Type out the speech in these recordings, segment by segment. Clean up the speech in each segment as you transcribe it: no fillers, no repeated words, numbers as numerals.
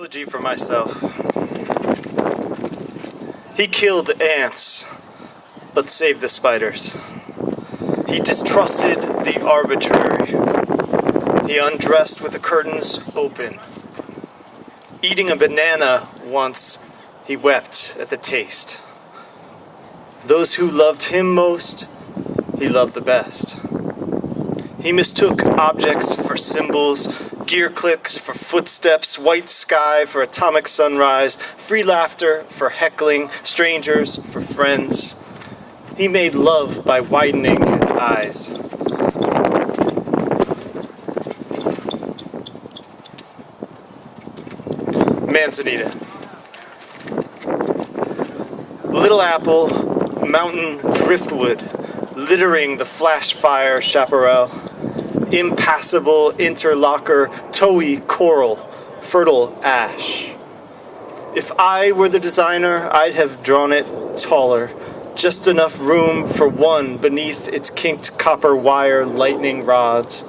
Eulogy for myself. He killed ants, but saved the spiders. He distrusted the arbitrary. He undressed with the curtains open. Eating a banana once, he wept at the taste. Those who loved him most, he loved the best. He mistook objects for symbols, gear clicks for footsteps, white sky for atomic sunrise, free laughter for heckling, strangers for friends. He made love by widening his eyes. Manzanita. Little apple, mountain driftwood, littering the flash fire chaparral. Impassable interlocker, towy coral, fertile ash. If I were the designer, I'd have drawn it taller, just enough room for one beneath its kinked copper wire lightning rods,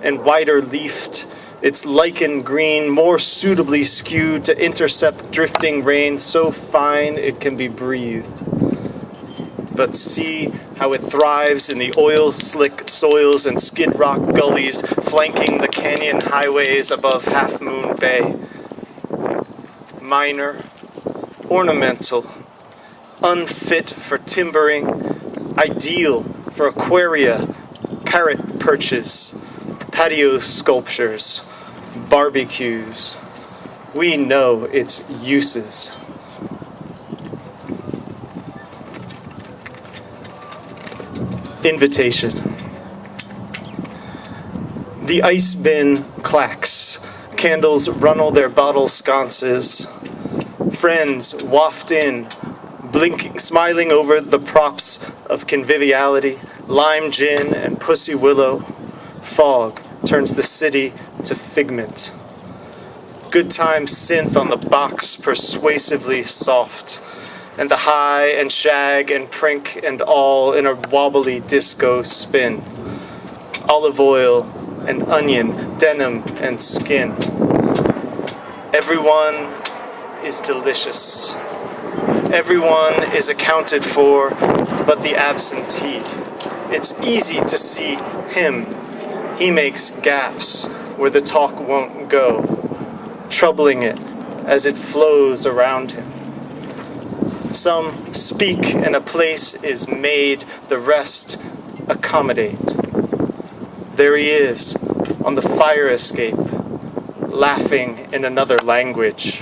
and wider leafed, its lichen green more suitably skewed to intercept drifting rain so fine it can be breathed. But see how it thrives in the oil-slick soils and skid rock gullies flanking the canyon highways above Half Moon Bay. Minor, ornamental, unfit for timbering, ideal for aquaria, parrot perches, patio sculptures, barbecues. We know its uses. Invitation. The ice bin clacks. Candles runnel their bottle sconces. Friends waft in, blinking, smiling over the props of conviviality, lime gin and pussy willow. Fog turns the city to figment. Good time synth on the box, persuasively soft. And the high and shag and prink and all in a wobbly disco spin. Olive oil and onion, denim and skin. Everyone is delicious. Everyone is accounted for but the absentee. It's easy to see him. He makes gaps where the talk won't go, troubling it as it flows around him. Some speak and a place is made, the rest accommodate. There he is, on the fire escape, laughing in another language.